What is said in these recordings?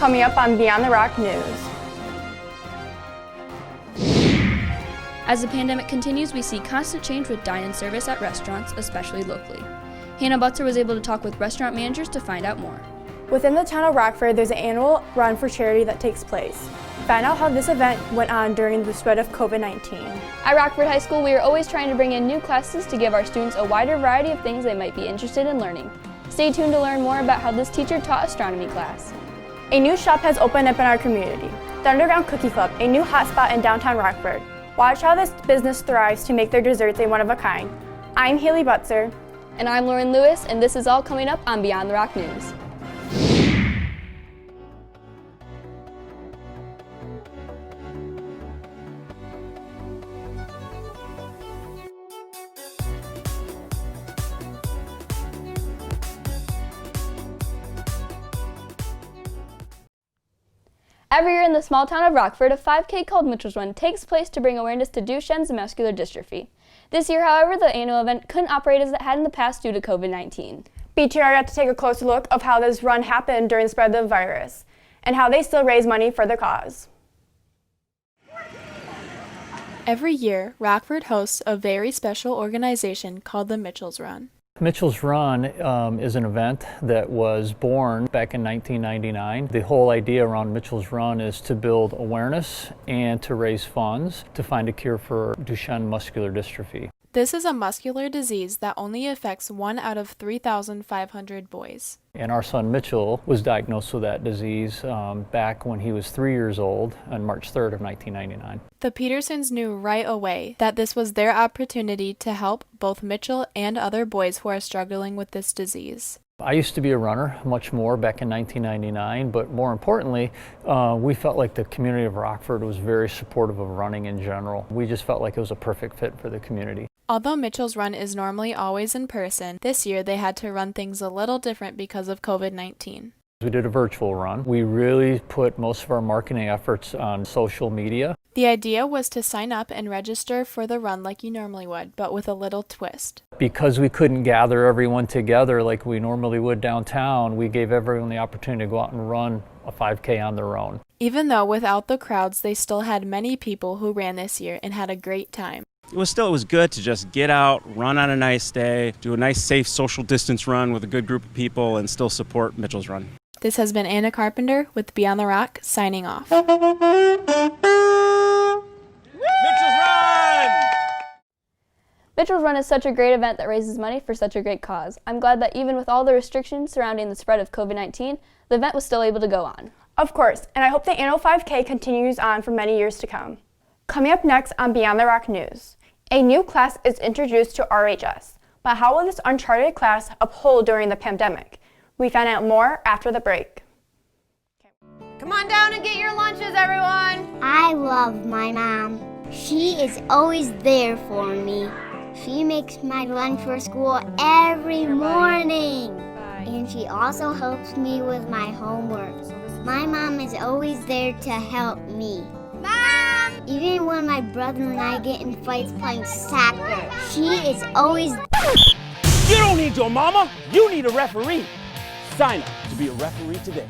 coming up on Beyond the Rock News. As the pandemic continues, we see constant change with dine-in service at restaurants, especially locally. Hannah Butzer was able to talk with restaurant managers to find out more. Within the town of Rockford, there's an annual run for charity that takes place. Find out how this event went on during the spread of COVID-19. At Rockford High School, we are always trying to bring in new classes to give our students a wider variety of things they might be interested in learning. Stay tuned to learn more about how this teacher taught astronomy class. A new shop has opened up in our community, the Underground Cookie Club, a new hotspot in downtown Rockford. Watch how this business thrives to make their desserts a one-of-a-kind. I'm Haley Butzer. And I'm Lauren Lewis, and this is all coming up on Beyond the Rock News. Every year in the small town of Rockford, a 5K called Mitchell's Run takes place to bring awareness to Duchenne's muscular dystrophy. This year, however, the annual event couldn't operate as it had in the past due to COVID-19. BTR got to take a closer look of how this run happened during the spread of the virus, and how they still raise money for the cause. Every year, Rockford hosts a very special organization called the Mitchell's Run. Mitchell's Run is an event that was born back in 1999. The whole idea around Mitchell's Run is to build awareness and to raise funds to find a cure for Duchenne muscular dystrophy. This is a muscular disease that only affects 1 out of 3,500 boys. And our son Mitchell was diagnosed with that disease back when he was 3 years old on March 3rd of 1999. The Petersons knew right away that this was their opportunity to help both Mitchell and other boys who are struggling with this disease. I used to be a runner much more back in 1999, but more importantly, we felt like the community of Rockford was very supportive of running in general. We just felt like it was a perfect fit for the community. Although Mitchell's Run is normally always in person, this year they had to run things a little different because of COVID-19. We did a virtual run. We really put most of our marketing efforts on social media. The idea was to sign up and register for the run like you normally would, but with a little twist. Because we couldn't gather everyone together like we normally would downtown, we gave everyone the opportunity to go out and run a 5K on their own. Even though without the crowds, they still had many people who ran this year and had a great time. It was good to just get out, run on a nice day, do a nice safe social distance run with a good group of people and still support Mitchell's Run. This has been Anna Carpenter with Beyond the Rock, signing off. Mitchell's Run! Mitchell's Run is such a great event that raises money for such a great cause. I'm glad that even with all the restrictions surrounding the spread of COVID-19, the event was still able to go on. Of course, and I hope the annual 5K continues on for many years to come. Coming up next on Beyond the Rock News, a new class is introduced to RHS, but how will this uncharted class uphold during the pandemic? We find out more after the break. Come on down and get your lunches, everyone! I love my mom. She is always there for me. She makes my lunch for school every morning. And she also helps me with my homework. My mom is always there to help me. Mom! Even when my brother and I get in fights playing soccer, she is always... You don't need your mama, you need a referee. Sign up to be a referee today.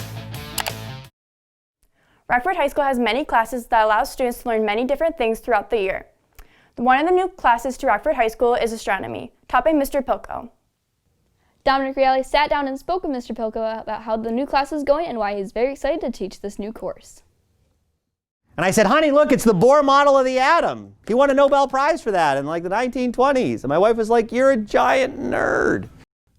Rockford High School has many classes that allow students to learn many different things throughout the year. One of the new classes to Rockford High School is astronomy, taught by Mr. Pilko. Dominic Reale sat down and spoke with Mr. Pilko about how the new class is going and why he's very excited to teach this new course. And I said, honey, look, it's the Bohr model of the atom. He won a Nobel Prize for that in like the 1920s. And my wife was like, you're a giant nerd.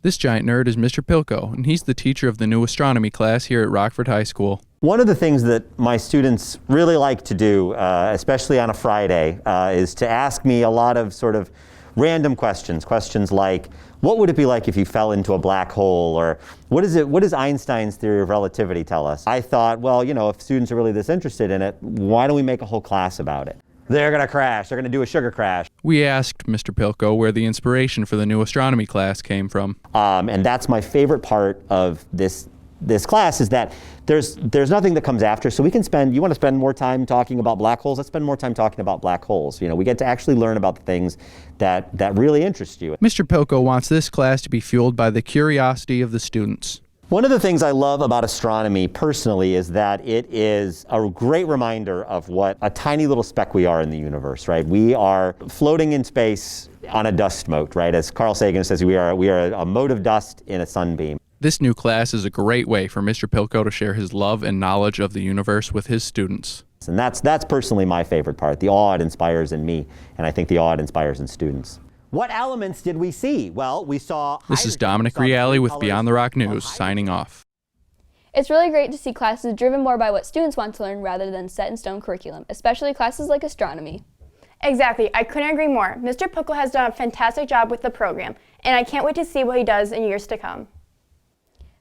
This giant nerd is Mr. Pilko, and he's the teacher of the new astronomy class here at Rockford High School. One of the things that my students really like to do, especially on a Friday, is to ask me a lot of sort of random questions. Questions like, what would it be like if you fell into a black hole? Or what does Einstein's theory of relativity tell us? I thought, well, you know, if students are really this interested in it, why don't we make a whole class about it? They're going to crash. They're going to do a sugar crash. We asked Mr. Pilko where the inspiration for the new astronomy class came from. And that's my favorite part of this class is that there's nothing that comes after. So we can you want to spend more time talking about black holes? Let's spend more time talking about black holes. You know, we get to actually learn about the things that really interest you. Mr. Pilko wants this class to be fueled by the curiosity of the students. One of the things I love about astronomy personally is that it is a great reminder of what a tiny little speck we are in the universe, right? We are floating in space on a dust mote, right? As Carl Sagan says, we are a mote of dust in a sunbeam. This new class is a great way for Mr. Pilko to share his love and knowledge of the universe with his students. And that's personally my favorite part. The awe it inspires in me, and I think the awe it inspires in students. What elements did we see? Well, we saw... This is Dominic Reale with Beyond the Rock News, signing off. It's really great to see classes driven more by what students want to learn rather than set-in-stone curriculum, especially classes like astronomy. Exactly, I couldn't agree more. Mr. Pilko has done a fantastic job with the program, and I can't wait to see what he does in years to come.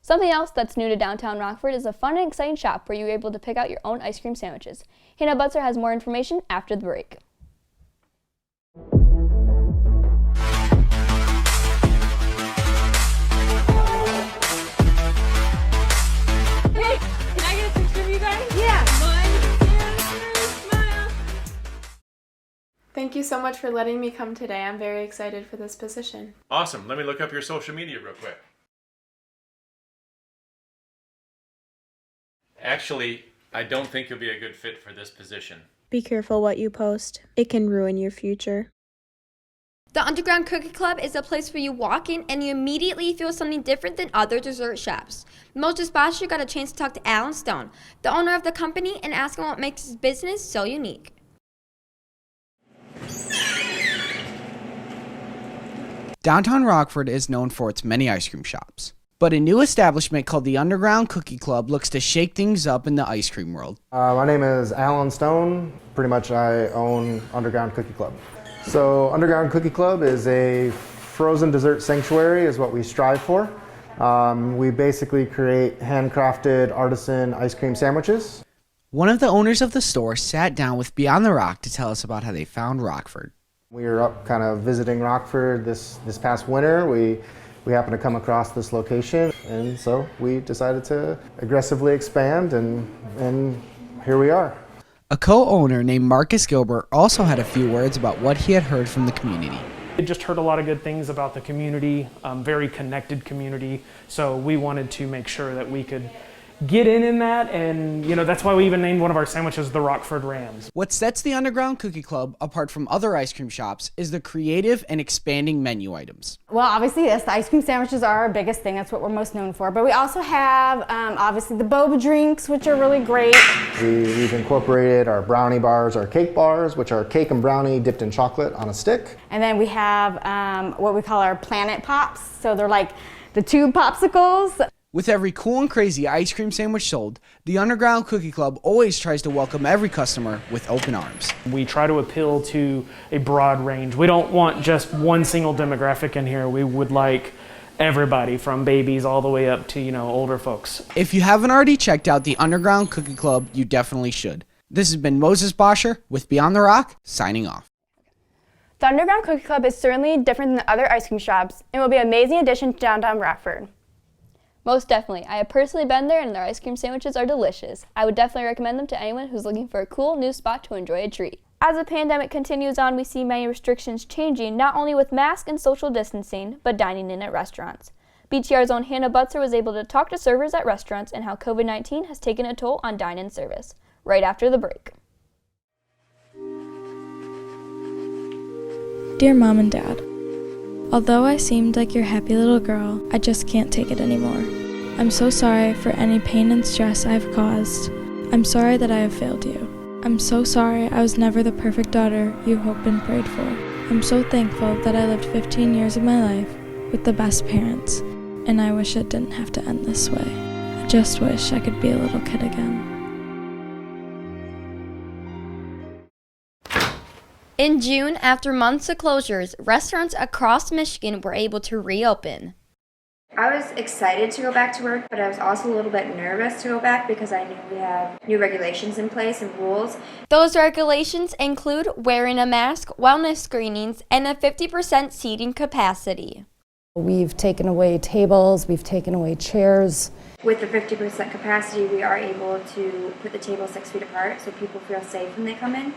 Something else that's new to downtown Rockford is a fun and exciting shop where you're able to pick out your own ice cream sandwiches. Hannah Butzer has more information after the break. Hey, can I get a picture of you guys? Yeah. Smile. Thank you so much for letting me come today. I'm very excited for this position. Awesome. Let me look up your social media real quick. Actually, I don't think you'll be a good fit for this position. Be careful what you post. It can ruin your future. The Underground Cookie Club is a place where you walk in and you immediately feel something different than other dessert shops. Moses Bosher got a chance to talk to Alan Stone, the owner of the company, and ask him what makes his business so unique. Downtown Rockford is known for its many ice cream shops. But a new establishment called the Underground Cookie Club looks to shake things up in the ice cream world. My name is Alan Stone. Pretty much I own Underground Cookie Club. So Underground Cookie Club is a frozen dessert sanctuary is what we strive for. We basically create handcrafted artisan ice cream sandwiches. One of the owners of the store sat down with Beyond the Rock to tell us about how they found Rockford. We were up kind of visiting Rockford this past winter. We happened to come across this location, and so we decided to aggressively expand, and here we are. A co-owner named Marcus Gilbert also had a few words about what he had heard from the community. I just heard a lot of good things about the community, very connected community, so we wanted to make sure that we could get in that, and that's why we even named one of our sandwiches the Rockford Rams. What sets the Underground Cookie Club apart from other ice cream shops is the creative and expanding menu items. Well, obviously, yes, the ice cream sandwiches are our biggest thing. That's what we're most known for. But we also have, obviously, the boba drinks, which are really great. We've incorporated our brownie bars, our cake bars, which are cake and brownie dipped in chocolate on a stick. And then we have what we call our Planet Pops. So they're like the tube popsicles. With every cool and crazy ice cream sandwich sold, the Underground Cookie Club always tries to welcome every customer with open arms. We try to appeal to a broad range. We don't want just one single demographic in here. We would like everybody from babies all the way up to, older folks. If you haven't already checked out the Underground Cookie Club, you definitely should. This has been Moses Bosher with Beyond the Rock, signing off. The Underground Cookie Club is certainly different than the other ice cream shops and will be an amazing addition to downtown Rockford. Most definitely. I have personally been there and their ice cream sandwiches are delicious. I would definitely recommend them to anyone who's looking for a cool new spot to enjoy a treat. As the pandemic continues on, we see many restrictions changing, not only with masks and social distancing, but dining in at restaurants. BTR's own Hannah Butzer was able to talk to servers at restaurants and how COVID-19 has taken a toll on dine-in service. Right after the break. Dear Mom and Dad, although I seemed like your happy little girl, I just can't take it anymore. I'm so sorry for any pain and stress I've caused. I'm sorry that I have failed you. I'm so sorry I was never the perfect daughter you hoped and prayed for. I'm so thankful that I lived 15 years of my life with the best parents, and I wish it didn't have to end this way. I just wish I could be a little kid again. In June, after months of closures, restaurants across Michigan were able to reopen. I was excited to go back to work, but I was also a little bit nervous to go back because I knew we have new regulations in place and rules. Those regulations include wearing a mask, wellness screenings, and a 50% seating capacity. We've taken away tables, we've taken away chairs. With the 50% capacity, we are able to put the tables 6 feet apart so people feel safe when they come in.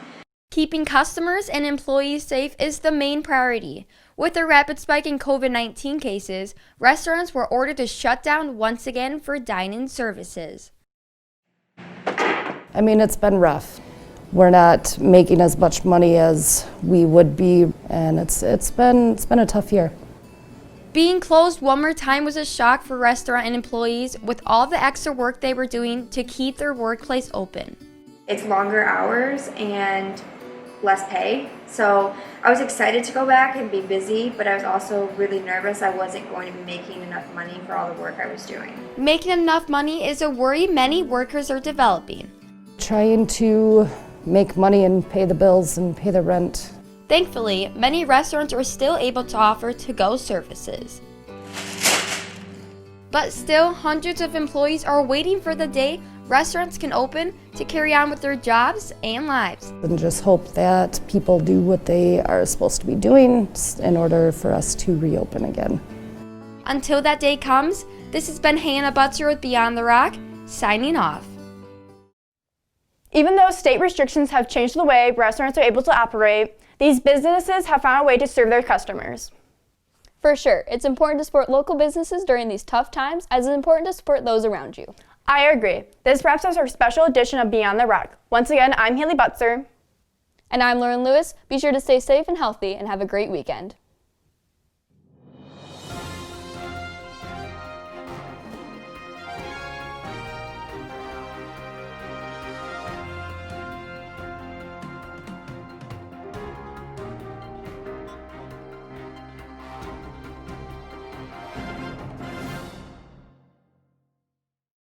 Keeping customers and employees safe is the main priority. With a rapid spike in COVID-19 cases, restaurants were ordered to shut down once again for dine-in services. I mean, it's been rough. We're not making as much money as we would be, and it's been a tough year. Being closed one more time was a shock for restaurant and employees with all the extra work they were doing to keep their workplace open. It's longer hours and less pay, so I was excited to go back and be busy, but I was also really nervous I wasn't going to be making enough money for all the work I was doing. Making enough money is a worry many workers are developing. Trying to make money and pay the bills and pay the rent. Thankfully, many restaurants are still able to offer to-go services. But still, hundreds of employees are waiting for the day restaurants can open to carry on with their jobs and lives. And just hope that people do what they are supposed to be doing in order for us to reopen again. Until that day comes, this has been Hannah Butzer with Beyond the Rock, signing off. Even though state restrictions have changed the way restaurants are able to operate, these businesses have found a way to serve their customers. For sure, it's important to support local businesses during these tough times, as it's important to support those around you. I agree. This wraps up our special edition of Beyond the Rock. Once again, I'm Haley Butzer. And I'm Lauren Lewis. Be sure to stay safe and healthy and have a great weekend.